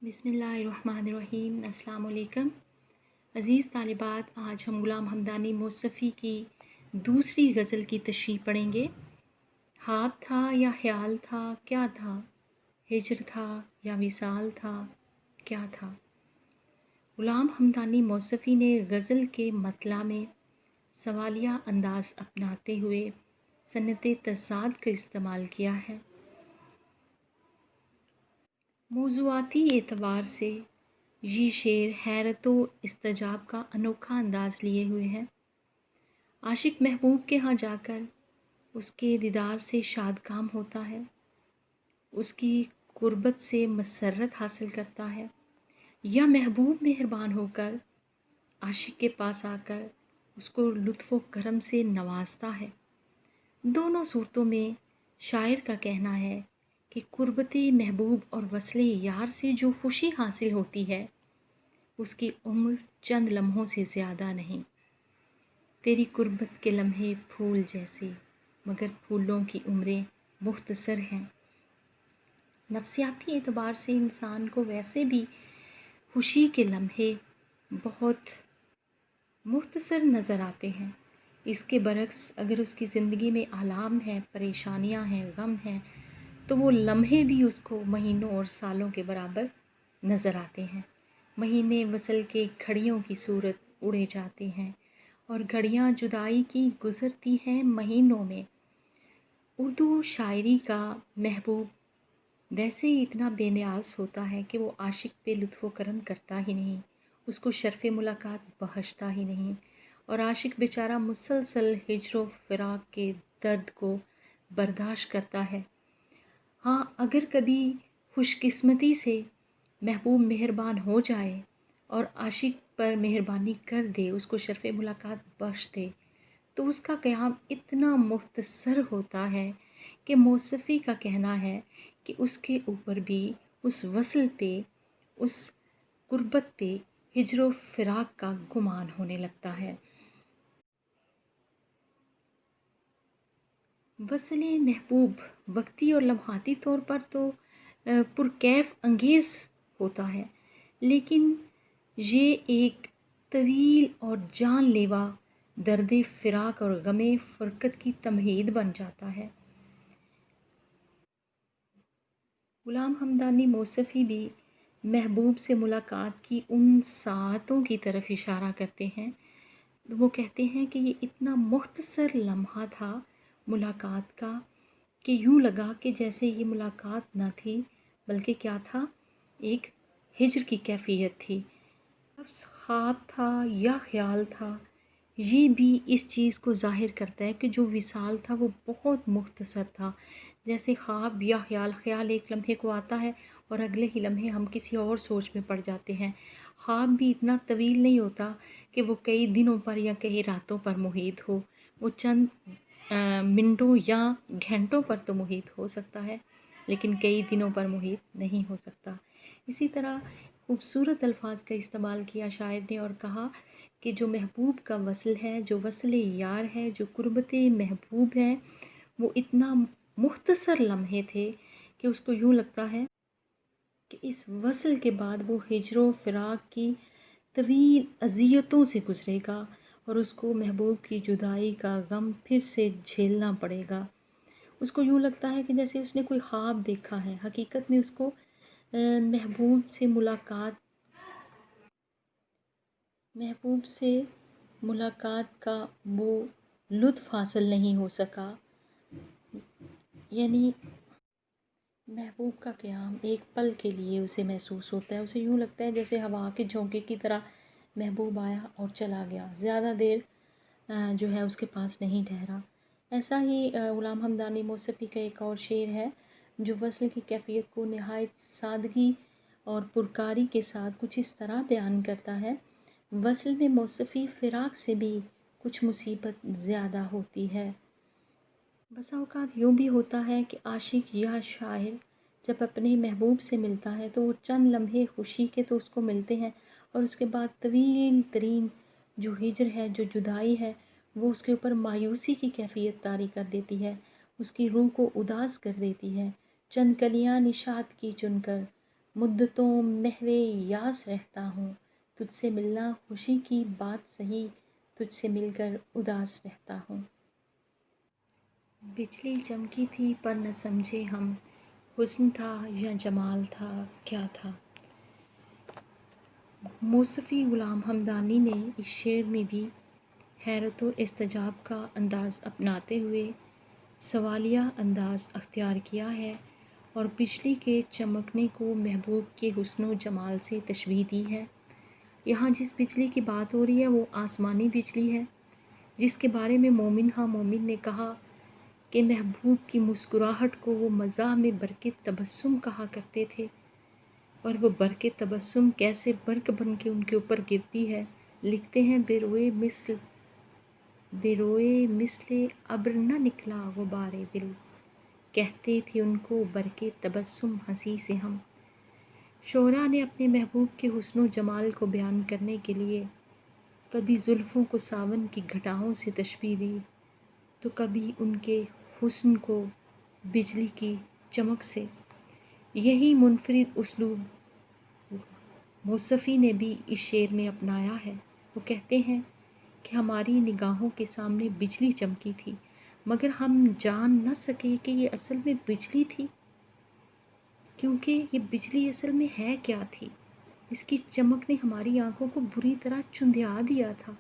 बिस्मिल्लाहिर्रहमानिर्रहीम। अस्सलाम वालेकुम। अज़ीज़ तालिबात, आज हम ग़ुलाम हमदानी मौसफ़ी की दूसरी गज़ल की तशरीह पढ़ेंगे। ख्वाब था या ख़्याल था, क्या था? हिज्र था या विसाल था, क्या था? ग़ुलाम हमदानी मौसफ़ी ने गज़ल के मतला में सवालिया अंदाज़ अपनाते हुए सन्नत तज़ाद का इस्तेमाल किया है। मौज़ूआती एतबार से ये शेर हैरत व इस्तजाब का अनोखा अंदाज़ लिए हुए है। आशिक महबूब के यहाँ जाकर उसके दीदार से शादकाम होता है, उसकी कुर्बत से मसर्रत हासिल करता है, या महबूब मेहरबान होकर आशिक के पास आकर उसको लुत्फ़ व करम से नवाजता है। दोनों सूरतों में शायर का कहना है कि कुर्बते महबूब और वस्ले यार से जो खुशी हासिल होती है, उसकी उम्र चंद लम्हों से ज़्यादा नहीं। तेरी कुर्बत के लम्हे फूल जैसे, मगर फूलों की उम्रें मुख्तसर हैं। नफ्सियाती एतबार से इंसान को वैसे भी खुशी के लम्हे बहुत मुख्तसर नज़र आते हैं। इसके बरक्स अगर उसकी ज़िंदगी में आलाम हैं, परेशानियां हैं, गम हैं, तो वो लम्हे भी उसको महीनों और सालों के बराबर नज़र आते हैं। महीने वसल के घड़ियों की सूरत उड़े जाते हैं और घड़ियां जुदाई की गुज़रती हैं महीनों में। उर्दू शायरी का महबूब वैसे ही इतना बेनियाज़ होता है कि वो आशिक पे लुत्फ़ करम करता ही नहीं, उसको शर्फ़ मुलाकात बख्शता ही नहीं, और आशिक बेचारा मुसलसल हिज्र व फ़िराक़ के दर्द को बर्दाश्त करता है। हाँ, अगर कभी खुशकिस्मती से महबूब मेहरबान हो जाए और आशिक पर मेहरबानी कर दे, उसको शर्फ़ मुलाकात बख्श दे, तो उसका क़याम इतना मुख्तसर होता है कि मौसफ़ी का कहना है कि उसके ऊपर भी उस वसल पे, उस कुर्बत पे हिज्र व फ़िराक़ का गुमान होने लगता है। वस्ल महबूब वक्ती और लम्हाती तौर पर तो पुरकैफ़ अंगेज़ होता है, लेकिन ये एक तवील और जानलेवा दर्द फ़िराक़ और गमे फ़ुरक़त की तमहीद बन जाता है। ग़ुलाम हमदानी मौसफ़ी भी महबूब से मुलाकात की उन साअतों की तरफ इशारा करते हैं। वो कहते हैं कि ये इतना मुख्तसर लम्हा था मुलाकात का कि यूँ लगा कि जैसे ये मुलाकात न थी, बल्कि क्या था, एक हिज्र की कैफ़ियत थी। लफ्ज़ ख्वाब था या ख़्याल था, ये भी इस चीज़ को ज़ाहिर करता है कि जो विसाल था वो बहुत मुख्तसर था। जैसे ख्वाब या ख़्याल एक लम्हे को आता है और अगले ही लम्हे हम किसी और सोच में पड़ जाते हैं। ख्वाब भी इतना तवील नहीं होता कि वो कई दिनों पर या कई रातों पर मुहित हो, वो चंद मिनटों या घंटों पर तो मुहित हो सकता है, लेकिन कई दिनों पर मुहित नहीं हो सकता। इसी तरह खूबसूरत अल्फाज का इस्तेमाल किया शायर ने और कहा कि जो महबूब का वसल है, जो वसल यार है, जो कुर्बत महबूब है, वो इतना मुख्तसर लम्हे थे कि उसको यूँ लगता है कि इस वसल के बाद वो हिज्र व फ़िराक़ की तवील अज़ियतों से गुज़रेगा और उसको महबूब की जुदाई का गम फिर से झेलना पड़ेगा। उसको यूँ लगता है कि जैसे उसने कोई ख्वाब देखा है, हकीकत में उसको महबूब से मुलाकात का वो लुत्फ़ हासिल नहीं हो सका। यानी महबूब का क़याम एक पल के लिए उसे महसूस होता है। उसे यूँ लगता है जैसे हवा के झोंके की तरह महबूब आया और चला गया, ज़्यादा देर जो है उसके पास नहीं ठहरा। ऐसा ही ग़ुलाम हमदानी मौसफ़ी का एक और शेर है जो वस्ल की कैफ़ियत को नहायत सादगी और पुरकारी के साथ कुछ इस तरह बयान करता है। वस्ल में मौसफ़ी फ़िराक़ से भी कुछ मुसीबत ज़्यादा होती है। बसा औक़ात यूँ भी होता है कि आशिक या शायर जब अपने महबूब से मिलता है तो वो चंद लम्हे खुशी के तो उसको मिलते हैं, और उसके बाद तवील तरीन जो हिज्र है, जो जुदाई है, वो उसके ऊपर मायूसी की कैफ़ियत तारी कर देती है, उसकी रूह को उदास कर देती है। चंद कलियाँ निशात की चुनकर मुद्दतों महवे यास रहता हूँ, तुझसे मिलना खुशी की बात सही, तुझसे मिलकर उदास रहता हूँ। बिजली चमकी थी पर न समझे हम, हुस्न था या जमाल था, क्या था। मौसफ़ी ग़ुलाम हमदानी ने इस शेर में भी हैरत व इस्तजाब का अंदाज़ अपनाते हुए सवालिया अंदाज़ अख्तियार किया है और बिजली के चमकने को महबूब के हुस्न व जमाल से तशबीह दी है। यहाँ जिस बिजली की बात हो रही है वो आसमानी बिजली है, जिसके बारे में मोमिन हाँ मोमिन ने कहा कि महबूब की मुस्कुराहट को वो मज़ाह में बरक़े तबस्सुम कहा करते थे, और वो बरक़े तबस्सुम कैसे बर्क़ बन के उनके ऊपर गिरती है। लिखते हैं बेरोए मिस्ले अब्र न निकला गुबारे दिल, कहते थे उनको बरक़े तबस्सुम हंसी से हम। शोरा ने अपने महबूब के हुस्न व जमाल को बयान करने के लिए कभी जुल्फ़ों को सावन की घटाओं से तशबीह दी, तो कभी उनके हुस्न को बिजली की चमक से। यही मुनफरिद उसलूब मौसफ़ी ने भी इस शेर में अपनाया है। वो कहते हैं कि हमारी निगाहों के सामने बिजली चमकी थी, मगर हम जान न सके कि ये असल में बिजली थी, क्योंकि ये बिजली असल में है क्या थी। इसकी चमक ने हमारी आंखों को बुरी तरह चुंधिया दिया था।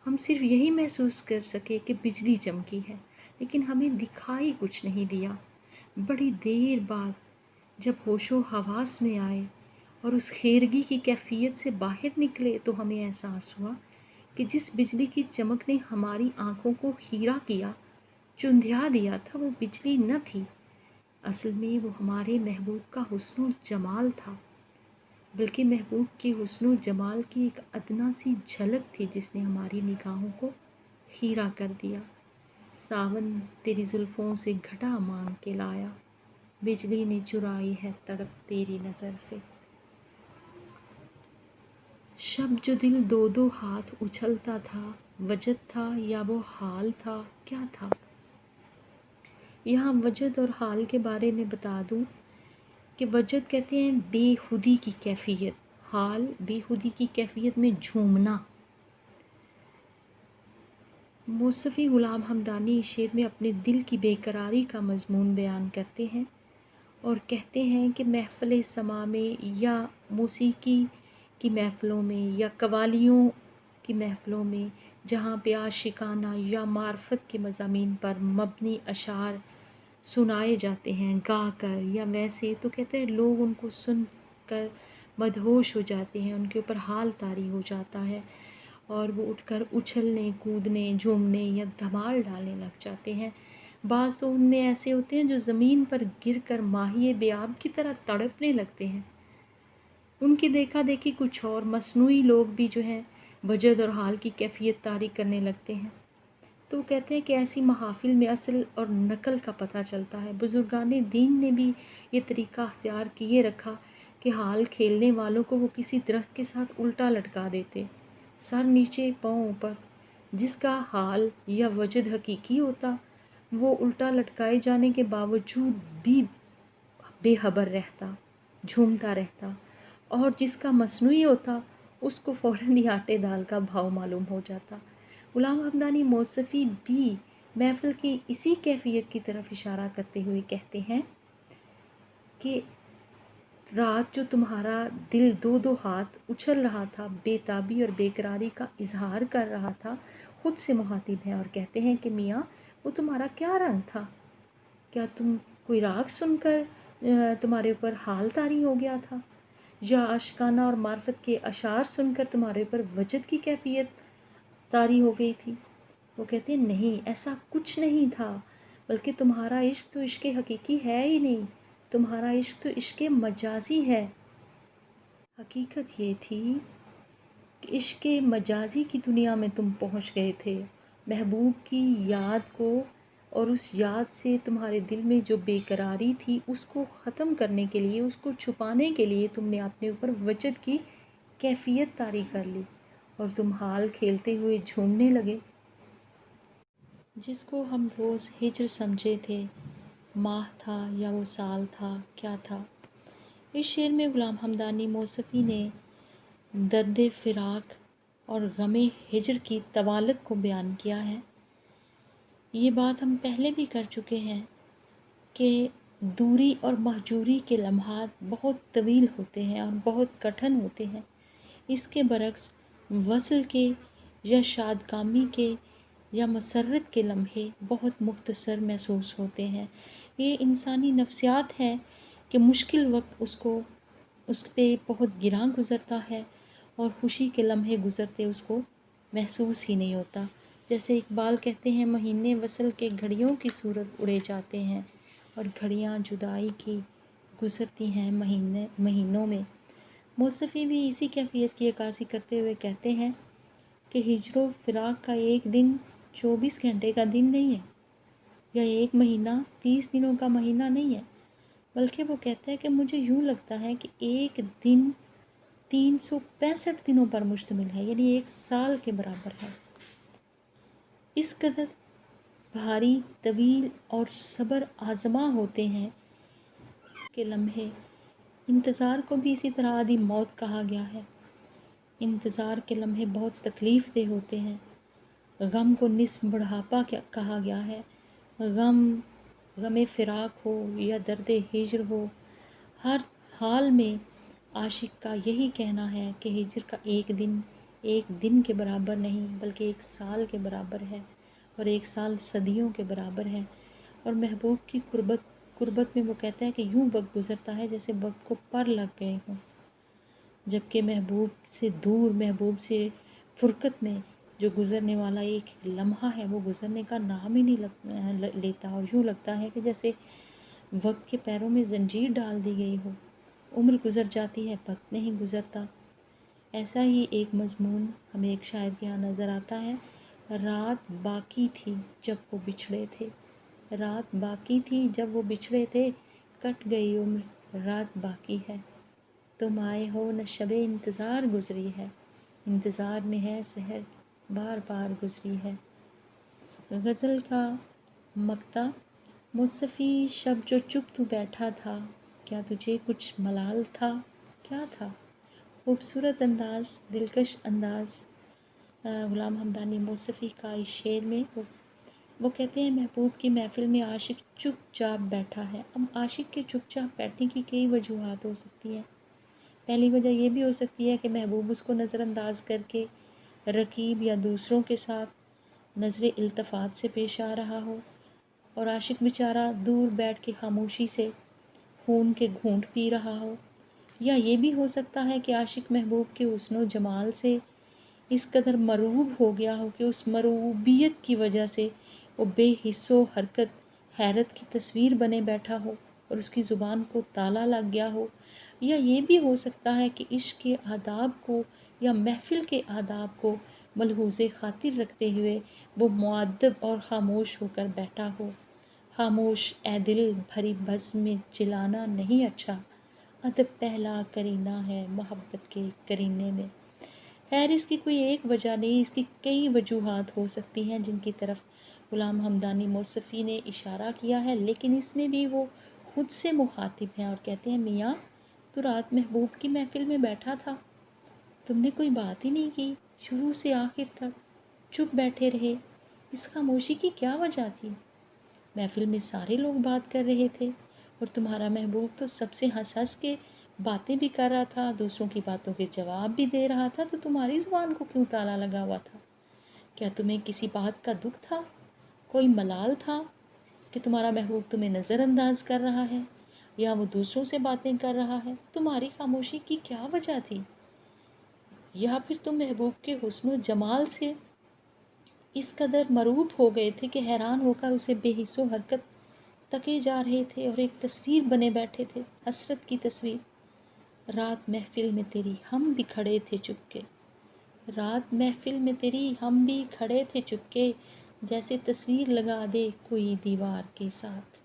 हम सिर्फ यही महसूस कर सके कि बिजली चमकी है, लेकिन हमें दिखाई कुछ नहीं दिया। बड़ी देर बाद जब होशो हवास में आए और उस खेरगी की कैफियत से बाहर निकले, तो हमें एहसास हुआ कि जिस बिजली की चमक ने हमारी आंखों को खीरा किया, चुंधिया दिया था, वो बिजली न थी। असल में वो हमारे महबूब का हुस्न जमाल था, बल्कि महबूब के हुस्न जमाल की एक अदना सी झलक थी जिसने हमारी निगाहों को खीरा कर दिया। सावन तेरी जुल्फ़ों से घटा मांग के लाया, बिजली ने चुराई है तड़प तेरी नज़र से। शब जो दिल दो दो हाथ उछलता था, वजद था या वो हाल था, क्या था। यहाँ वजद और हाल के बारे में बता दूँ कि वजद कहते हैं बेखुदी की कैफियत, हाल बेखुदी की कैफियत में झूमना। मौसफ़ी ग़ुलाम हमदानी इस शेर में अपने दिल की बेकरारी का मज़मून बयान करते हैं और कहते हैं कि महफ़िल समा में या मौसीकी की महफ़िलों में या कवालियों की महफ़िलों में, जहाँ पे आशिकाना या मार्फत के मज़ामीन पर मबनी अशार सुनाए जाते हैं गा कर या वैसे, तो कहते हैं लोग उनको सुन कर मदहोश हो जाते हैं, उनके ऊपर हाल तारी हो जाता है और वो उठकर उछलने कूदने झूमने या धमाल डालने लग जाते हैं। बाज़ तो उनमें ऐसे होते हैं जो ज़मीन पर गिरकर माहिए बेआब की तरह तड़पने लगते हैं। उनकी देखा देखी कुछ और मसनूई लोग भी जो हैं वजद और हाल की कैफियत तारी करने लगते हैं। तो कहते हैं कि ऐसी महाफिल में असल और नकल का पता चलता है। बुजुर्गाने दीन ने भी ये तरीका अख्तियार किए रखा कि हाल खेलने वालों को वो किसी दरख्त के साथ उल्टा लटका देते, सर नीचे पाँव ऊपर। जिसका हाल या वजद हकीकी होता, वो उल्टा लटकाए जाने के बावजूद भी बेखबर रहता, झूमता रहता, और जिसका मसनूई होता उसको फ़ौरन ही आटे दाल का भाव मालूम हो जाता। ग़ुलाम हमदानी मौसफ़ी भी महफ़िल की इसी कैफियत की तरफ इशारा करते हुए कहते हैं कि रात जो तुम्हारा दिल दो दो हाथ उछल रहा था, बेताबी और बेकरारी का इजहार कर रहा था, खुद से मुखातिब है और कहते हैं कि मियाँ वो तुम्हारा क्या रंग था। क्या तुम कोई राग सुनकर तुम्हारे ऊपर हाल तारी हो गया था, या आशिकाना और मार्फत के अशार सुनकर तुम्हारे ऊपर वजद की कैफियत तारी हो गई थी। वो कहते हैं नहीं, ऐसा कुछ नहीं था, बल्कि तुम्हारा इश्क तो इश्क हकीकी है ही नहीं, तुम्हारा इश्क तो इश्क मजाजी है। हकीकत ये थी कि इश्क मजाजी की दुनिया में तुम पहुंच गए थे। महबूब की याद को और उस याद से तुम्हारे दिल में जो बेकरारी थी उसको ख़त्म करने के लिए, उसको छुपाने के लिए तुमने अपने ऊपर वजद की कैफियत तारी कर ली और तुम हाल खेलते हुए झूमने लगे। जिसको हम रोज़ हिज्र समझे थे, माह था या वो साल था, क्या था। اس شعر میں غلام حمدانی موصفی نے درد فراق اور غم ہجر کی طوالت کو بیان کیا ہے۔ یہ بات ہم پہلے بھی کر چکے ہیں کہ دوری اور مہجوری کے لمحات بہت طویل ہوتے ہیں اور بہت کٹھن ہوتے ہیں۔ اس کے برعکس وصل کے یا شادکامی کے یا مسرت کے لمحے بہت مختصر محسوس ہوتے ہیں۔ یہ انسانی نفسیات ہے کہ مشکل وقت اس پہ بہت گراں گزرتا ہے اور خوشی کے لمحے گزرتے اس کو محسوس ہی نہیں ہوتا۔ جیسے اقبال کہتے ہیں، مہینے وصل کے گھڑیوں کی صورت اڑے جاتے ہیں اور گھڑیاں جدائی کی گزرتی ہیں مہینوں میں۔ موصفی بھی اسی کیفیت کی عکاسی کرتے ہوئے کہتے ہیں کہ ہجر و فراق کا ایک دن 24 گھنٹے کا دن نہیں ہے، یا ایک مہینہ 30 دنوں کا مہینہ نہیں ہے، بلکہ وہ کہتا ہے کہ مجھے یوں لگتا ہے کہ ایک دن 365 دنوں پر مشتمل ہے، یعنی ایک سال کے برابر ہے۔ اس قدر بھاری، طویل اور صبر آزما ہوتے ہیں کہ لمحے۔ انتظار کو بھی اسی طرح آدھی موت کہا گیا ہے۔ انتظار کے لمحے بہت تکلیف دہ ہوتے ہیں۔ غم کو نصف بڑھاپا کہا گیا ہے۔ غم فراق ہو یا درد ہجر ہو، ہر حال میں عاشق کا یہی کہنا ہے کہ ہجر کا ایک دن کے برابر نہیں بلکہ ایک سال کے برابر ہے، اور ایک سال صدیوں کے برابر ہے۔ اور محبوب کی قربت میں وہ کہتا ہے کہ یوں وقت گزرتا ہے جیسے وقت کو پر لگ گئے ہوں، جبکہ محبوب سے دور، محبوب سے فرقت میں جو گزرنے والا ایک لمحہ ہے وہ گزرنے کا نام ہی نہیں لیتا، اور یوں لگتا ہے کہ جیسے وقت کے پیروں میں زنجیر ڈال دی گئی ہو۔ عمر گزر جاتی ہے، وقت نہیں گزرتا۔ ایسا ہی ایک مضمون ہمیں ایک شاعر کے یہاں نظر آتا ہے، رات باقی تھی جب وہ بچھڑے تھے، رات باقی تھی جب وہ بچھڑے تھے، کٹ گئی عمر رات باقی ہے، تم آئے ہو نہ شب انتظار گزری ہے، انتظار میں ہے سحر بار بار گزری ہے۔ غزل کا مقطع، موصفی شب جو چپ تو بیٹھا تھا، کیا تجھے کچھ ملال تھا، کیا تھا؟ خوبصورت انداز، دلکش انداز غلام حمدانی موصفی کا اس شعر میں وہ کہتے ہیں، محبوب کی محفل میں عاشق چپ چاپ بیٹھا ہے۔ اب عاشق کے چپ چاپ بیٹھنے کی کئی وجوہات ہو سکتی ہیں۔ پہلی وجہ یہ بھی ہو سکتی ہے کہ محبوب اس کو نظر انداز کر کے رقیب یا دوسروں کے ساتھ نظر التفات سے پیش آ رہا ہو، اور عاشق بیچارہ دور بیٹھ کے خاموشی سے خون کے گھونٹ پی رہا ہو۔ یا یہ بھی ہو سکتا ہے کہ عاشق محبوب کے حسن و جمال سے اس قدر مرعوب ہو گیا ہو کہ اس مرعوبیت کی وجہ سے وہ بے حس و حرکت حیرت کی تصویر بنے بیٹھا ہو اور اس کی زبان کو تالا لگ گیا ہو۔ یا یہ بھی ہو سکتا ہے کہ عشق کے آداب کو یا محفل کے آداب کو ملحوظ خاطر رکھتے ہوئے وہ مؤدب اور خاموش ہو کر بیٹھا ہو۔ خاموش اے دل بھری بزم میں چلانا نہیں اچھا، ادب پہلا کرینہ ہے محبت کے کرینے میں۔ خیر، اس کی کوئی ایک وجہ نہیں، اس کی کئی وجوہات ہو سکتی ہیں جن کی طرف غلام حمدانی موصفی نے اشارہ کیا ہے، لیکن اس میں بھی وہ خود سے مخاطب ہیں اور کہتے ہیں، میاں تو رات محبوب کی محفل میں بیٹھا تھا، تم نے کوئی بات ہی نہیں کی، شروع سے آخر تک چپ بیٹھے رہے، اس خاموشی کی کیا وجہ تھی؟ محفل میں سارے لوگ بات کر رہے تھے اور تمہارا محبوب تو سب سے ہنس ہنس کے باتیں بھی کر رہا تھا، دوسروں کی باتوں کے جواب بھی دے رہا تھا، تو تمہاری زبان کو کیوں تالا لگا ہوا تھا؟ کیا تمہیں کسی بات کا دکھ تھا، کوئی ملال تھا کہ تمہارا محبوب تمہیں نظر انداز کر رہا ہے یا وہ دوسروں سے باتیں کر رہا ہے؟ تمہاری خاموشی کی کیا وجہ تھی؟ یا پھر تم محبوب کے حسن و جمال سے اس قدر مرعوب ہو گئے تھے کہ حیران ہو کر اسے بے حس و حرکت تکے جا رہے تھے اور ایک تصویر بنے بیٹھے تھے، حسرت کی تصویر۔ رات محفل میں تیری ہم بھی کھڑے تھے چپکے، رات محفل میں تیری ہم بھی کھڑے تھے چپکے، جیسے تصویر لگا دے کوئی دیوار کے ساتھ۔